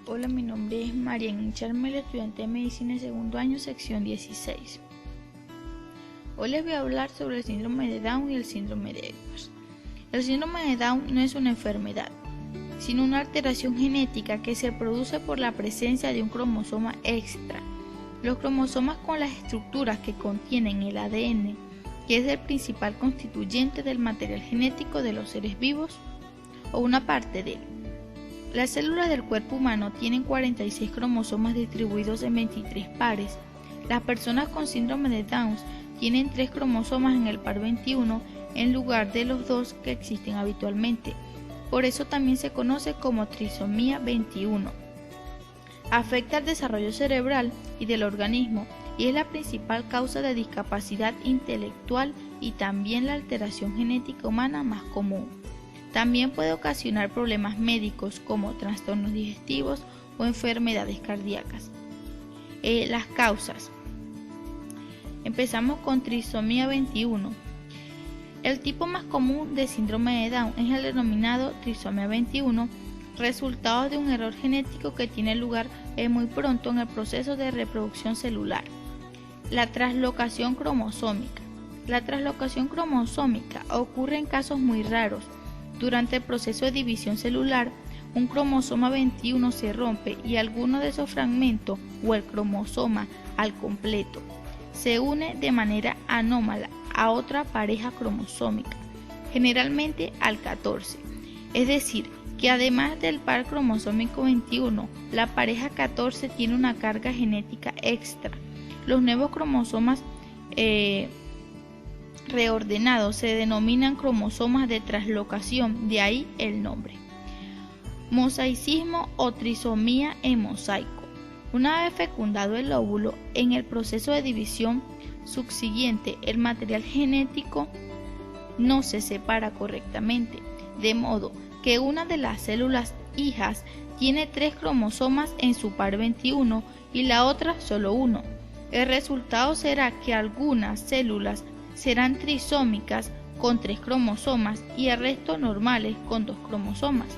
Hola, mi nombre es Marian Charmel, estudiante de Medicina de segundo año, sección 16. Hoy les voy a hablar sobre el síndrome de Down y el síndrome de Edwards. El síndrome de Down no es una enfermedad, sino una alteración genética que se produce por la presencia de un cromosoma extra. Los cromosomas con las estructuras que contienen el ADN, que es el principal constituyente del material genético de los seres vivos, o una parte de él. Las células del cuerpo humano tienen 46 cromosomas distribuidos en 23 pares. Las personas con síndrome de Down tienen 3 cromosomas en el par 21 en lugar de los 2 que existen habitualmente. Por eso también se conoce como trisomía 21. Afecta al desarrollo cerebral y del organismo y es la principal causa de discapacidad intelectual y también la alteración genética humana más común. También puede ocasionar problemas médicos como trastornos digestivos o enfermedades cardíacas. Las causas. Empezamos con trisomía 21. El tipo más común de síndrome de Down es el denominado trisomía 21, resultado de un error genético que tiene lugar muy pronto en el proceso de reproducción celular. La traslocación cromosómica. La traslocación cromosómica ocurre en casos muy raros. Durante el proceso de división celular, un cromosoma 21 se rompe y alguno de esos fragmentos o el cromosoma al completo se une de manera anómala a otra pareja cromosómica, generalmente al 14. Es decir, que además del par cromosómico 21, la pareja 14 tiene una carga genética extra. Los nuevos cromosomas reordenados se denominan cromosomas de traslocación, de ahí el nombre. Mosaicismo o trisomía en mosaico. Una vez fecundado el óvulo, en el proceso de división subsiguiente, el material genético no se separa correctamente, de modo que una de las células hijas tiene 3 cromosomas en su par 21 y la otra solo uno. El resultado será que algunas células serán trisómicas con 3 cromosomas y el resto normales con 2 cromosomas.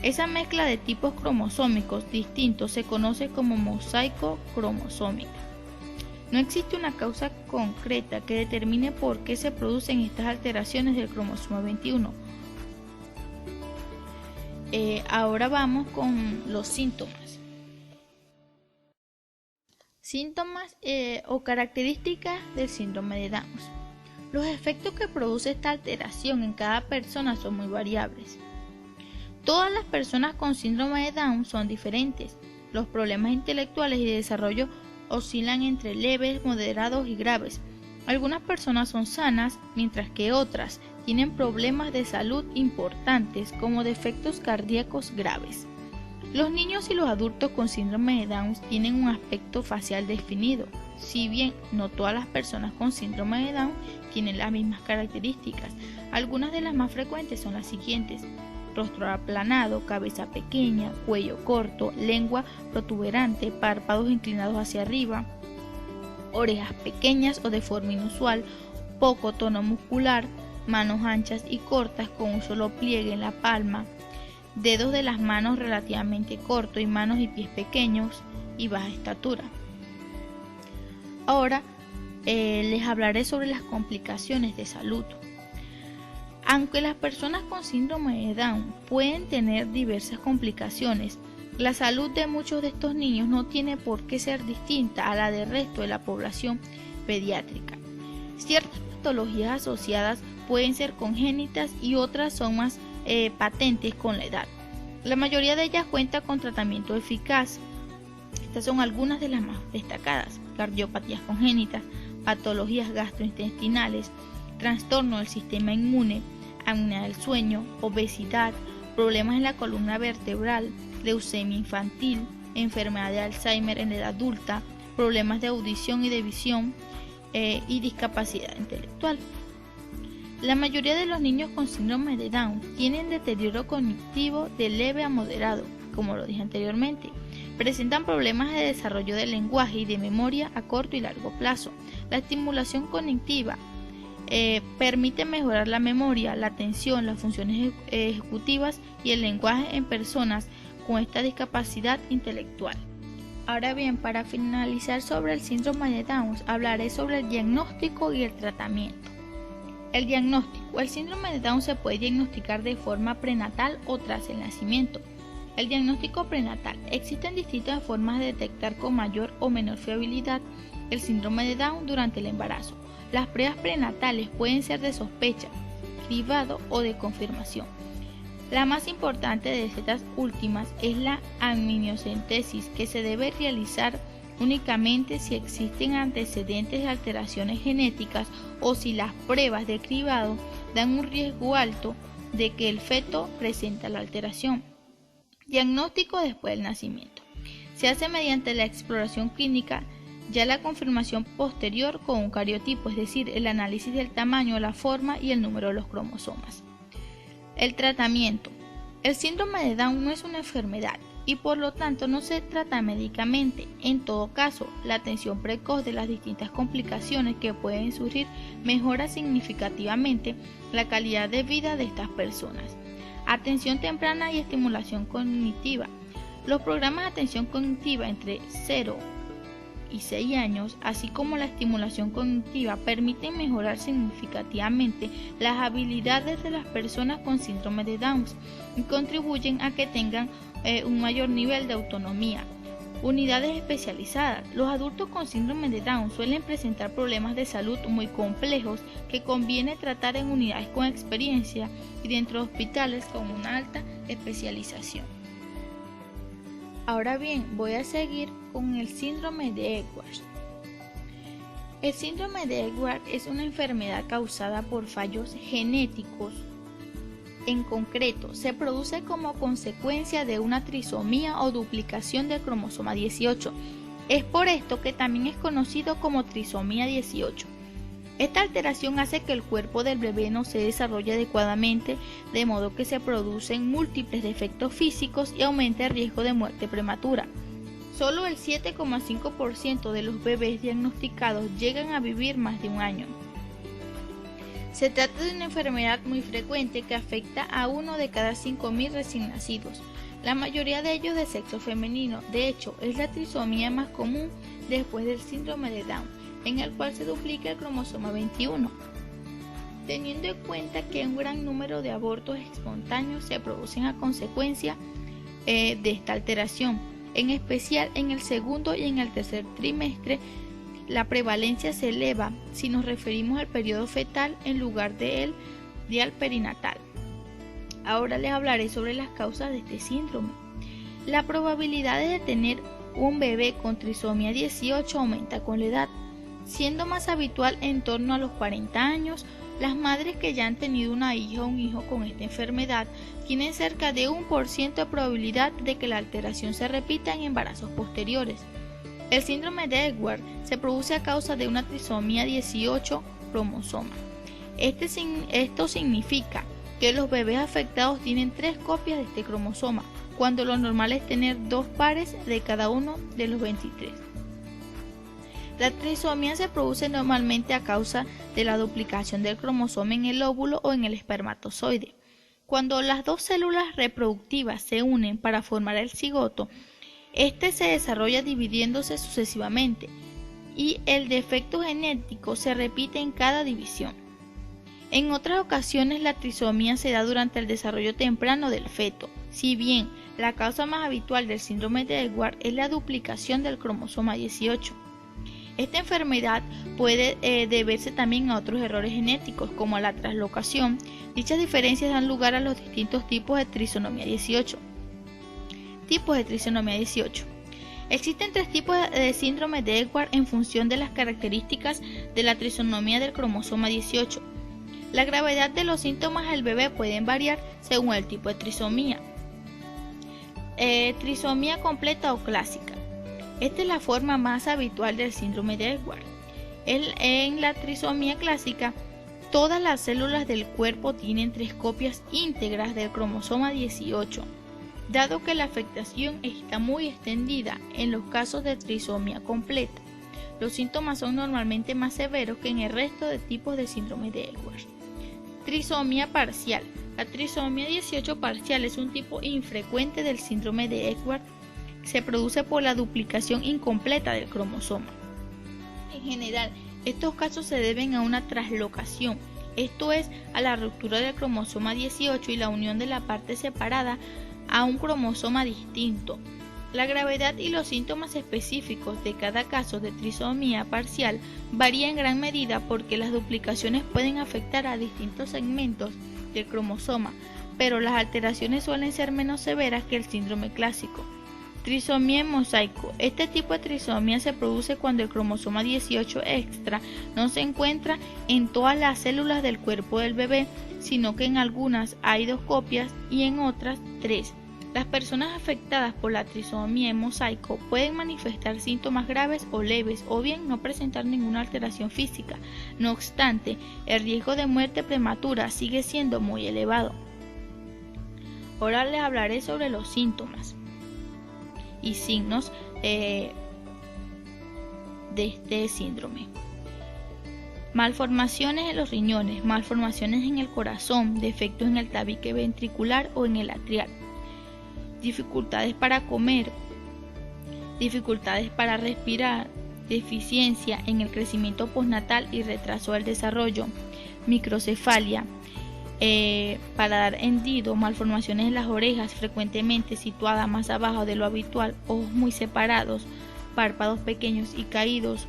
Esa mezcla de tipos cromosómicos distintos se conoce como mosaico cromosómica. No existe una causa concreta que determine por qué se producen estas alteraciones del cromosoma 21. Ahora vamos con los síntomas. Síntomas o características del síndrome de Down. Los efectos que produce esta alteración en cada persona son muy variables. Todas las personas con síndrome de Down son diferentes. Los problemas intelectuales y de desarrollo oscilan entre leves, moderados y graves. Algunas personas son sanas, mientras que otras tienen problemas de salud importantes como defectos cardíacos graves. Los niños y los adultos con síndrome de Down tienen un aspecto facial definido. Si bien no todas las personas con síndrome de Down tienen las mismas características, algunas de las más frecuentes son las siguientes: rostro aplanado, cabeza pequeña, cuello corto, lengua protuberante, párpados inclinados hacia arriba, orejas pequeñas o de forma inusual, poco tono muscular, manos anchas y cortas con un solo pliegue en la palma, dedos de las manos relativamente cortos y manos y pies pequeños y baja estatura. Ahora les hablaré sobre las complicaciones de salud. Aunque las personas con síndrome de Down pueden tener diversas complicaciones, la salud de muchos de estos niños no tiene por qué ser distinta a la del resto de la población pediátrica. Ciertas patologías asociadas pueden ser congénitas y otras son más patentes con la edad. La mayoría de ellas cuenta con tratamiento eficaz. Estas son algunas de las más destacadas: cardiopatías congénitas, patologías gastrointestinales, trastorno del sistema inmune, apnea del sueño, obesidad, problemas en la columna vertebral, leucemia infantil, enfermedad de Alzheimer en edad adulta, problemas de audición y de visión y discapacidad intelectual. La mayoría de los niños con síndrome de Down tienen deterioro cognitivo de leve a moderado, como lo dije anteriormente. Presentan problemas de desarrollo del lenguaje y de memoria a corto y largo plazo. La estimulación cognitiva permite mejorar la memoria, la atención, las funciones ejecutivas y el lenguaje en personas con esta discapacidad intelectual. Ahora bien, para finalizar sobre el síndrome de Down, hablaré sobre el diagnóstico y el tratamiento. El diagnóstico. El síndrome de Down se puede diagnosticar de forma prenatal o tras el nacimiento. El diagnóstico prenatal. Existen distintas formas de detectar con mayor o menor fiabilidad el síndrome de Down durante el embarazo. Las pruebas prenatales pueden ser de sospecha, cribado o de confirmación. La más importante de estas últimas es la amniocentesis, que se debe realizar únicamente si existen antecedentes de alteraciones genéticas o si las pruebas de cribado dan un riesgo alto de que el feto presente la alteración. Diagnóstico después del nacimiento. Se hace mediante la exploración clínica, ya la confirmación posterior con un cariotipo, es decir, el análisis del tamaño, la forma y el número de los cromosomas. El tratamiento. El síndrome de Down no es una enfermedad y por lo tanto no se trata médicamente. En todo caso, la atención precoz de las distintas complicaciones que pueden surgir mejora significativamente la calidad de vida de estas personas. Atención temprana y estimulación cognitiva. Los programas de atención cognitiva entre 0 y 6 años, así como la estimulación cognitiva, permiten mejorar significativamente las habilidades de las personas con síndrome de Down y contribuyen a que tengan un mayor nivel de autonomía. Unidades especializadas. Los adultos con síndrome de Down suelen presentar problemas de salud muy complejos que conviene tratar en unidades con experiencia y dentro de hospitales con una alta especialización. Ahora bien, voy a seguir con el síndrome de Edwards. El síndrome de Edwards es una enfermedad causada por fallos genéticos. En concreto, se produce como consecuencia de una trisomía o duplicación del cromosoma 18. Es por esto que también es conocido como trisomía 18. Esta alteración hace que el cuerpo del bebé no se desarrolle adecuadamente, de modo que se producen múltiples defectos físicos y aumenta el riesgo de muerte prematura. Solo el 7,5% de los bebés diagnosticados llegan a vivir más de un año. Se trata de una enfermedad muy frecuente que afecta a 1 de cada 5.000 recién nacidos, la mayoría de ellos de sexo femenino. De hecho, es la trisomía más común después del síndrome de Down, en el cual se duplica el cromosoma 21. Teniendo en cuenta que un gran número de abortos espontáneos se producen a consecuencia de esta alteración, en especial en el segundo y en el tercer trimestre, la prevalencia se eleva si nos referimos al periodo fetal en lugar de al perinatal. Ahora les hablaré sobre las causas de este síndrome. La probabilidad de tener un bebé con trisomía 18 aumenta con la edad, siendo más habitual en torno a los 40 años. Las madres que ya han tenido una hija o un hijo con esta enfermedad tienen cerca de 1% de probabilidad de que la alteración se repita en embarazos posteriores. El síndrome de Edwards se produce a causa de una trisomía 18 cromosoma. Esto significa que los bebés afectados tienen 3 copias de este cromosoma, cuando lo normal es tener 2 pares de cada uno de los 23. La trisomía se produce normalmente a causa de la duplicación del cromosoma en el óvulo o en el espermatozoide. Cuando las dos células reproductivas se unen para formar el cigoto, este se desarrolla dividiéndose sucesivamente y el defecto genético se repite en cada división. En otras ocasiones la trisomía se da durante el desarrollo temprano del feto. Si bien la causa más habitual del síndrome de Edwards es la duplicación del cromosoma 18. Esta enfermedad puede deberse también a otros errores genéticos, como a la translocación. Dichas diferencias dan lugar a los distintos tipos de trisomía 18. Tipos de trisomía 18. Existen 3 tipos de síndrome de Edwards en función de las características de la trisomía del cromosoma 18. La gravedad de los síntomas del bebé pueden variar según el tipo de trisomía. Trisomía completa o clásica. Esta es la forma más habitual del síndrome de Edwards. En la trisomía clásica, todas las células del cuerpo tienen 3 copias íntegras del cromosoma 18. Dado que la afectación está muy extendida en los casos de trisomía completa, los síntomas son normalmente más severos que en el resto de tipos de síndrome de Edwards. Trisomía parcial. La trisomía 18 parcial es un tipo infrecuente del síndrome de Edwards. Se produce por la duplicación incompleta del cromosoma. En general, estos casos se deben a una traslocación, esto es, a la ruptura del cromosoma 18 y la unión de la parte separada a un cromosoma distinto. La gravedad y los síntomas específicos de cada caso de trisomía parcial varía en gran medida porque las duplicaciones pueden afectar a distintos segmentos del cromosoma, pero las alteraciones suelen ser menos severas que el síndrome clásico. Trisomía en mosaico. Este tipo de trisomía se produce cuando el cromosoma 18 extra no se encuentra en todas las células del cuerpo del bebé, sino que en algunas hay 2 copias y en otras 3. Las personas afectadas por la trisomía en mosaico pueden manifestar síntomas graves o leves o bien no presentar ninguna alteración física. No obstante, el riesgo de muerte prematura sigue siendo muy elevado. Ahora les hablaré sobre los síntomas y signos de este síndrome. Malformaciones en los riñones, malformaciones en el corazón, defectos en el tabique ventricular o en el atrial. Dificultades para comer, dificultades para respirar, deficiencia en el crecimiento postnatal y retraso del desarrollo, microcefalia, paladar hendido, malformaciones en las orejas frecuentemente situadas más abajo de lo habitual, ojos muy separados, párpados pequeños y caídos,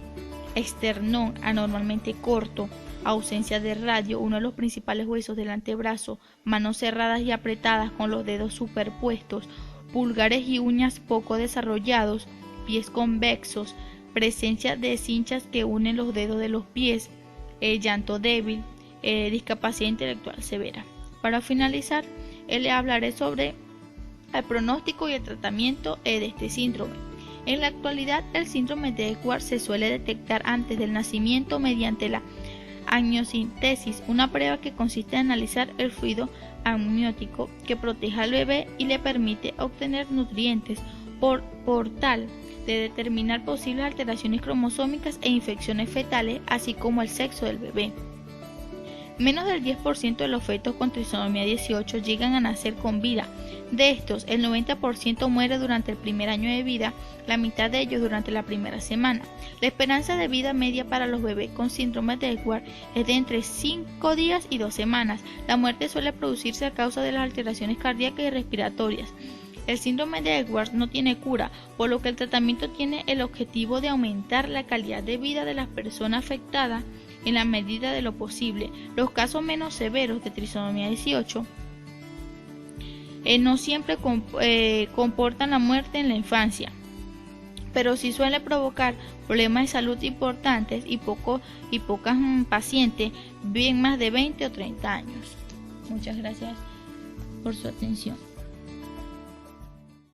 esternón anormalmente corto, ausencia de radio, uno de los principales huesos del antebrazo, manos cerradas y apretadas con los dedos superpuestos, pulgares y uñas poco desarrollados, pies convexos, presencia de cinchas que unen los dedos de los pies, llanto débil, discapacidad intelectual severa. Para finalizar, le hablaré sobre el pronóstico y el tratamiento de este síndrome. En la actualidad, el síndrome de Edwards se suele detectar antes del nacimiento mediante la amniocentesis, una prueba que consiste en analizar el fluido amniótico que protege al bebé y le permite obtener nutrientes por tal de determinar posibles alteraciones cromosómicas e infecciones fetales, así como el sexo del bebé. Menos del 10% de los fetos con trisomía 18 llegan a nacer con vida. De estos, el 90% muere durante el primer año de vida, la mitad de ellos durante la primera semana. La esperanza de vida media para los bebés con síndrome de Edwards es de entre 5 días y 2 semanas. La muerte suele producirse a causa de las alteraciones cardíacas y respiratorias. El síndrome de Edwards no tiene cura, por lo que el tratamiento tiene el objetivo de aumentar la calidad de vida de las personas afectadas en la medida de lo posible. Los casos menos severos de trisomía 18 no siempre comportan la muerte en la infancia, pero sí suele provocar problemas de salud importantes y pocas pacientes viven más de 20 o 30 años. Muchas gracias por su atención.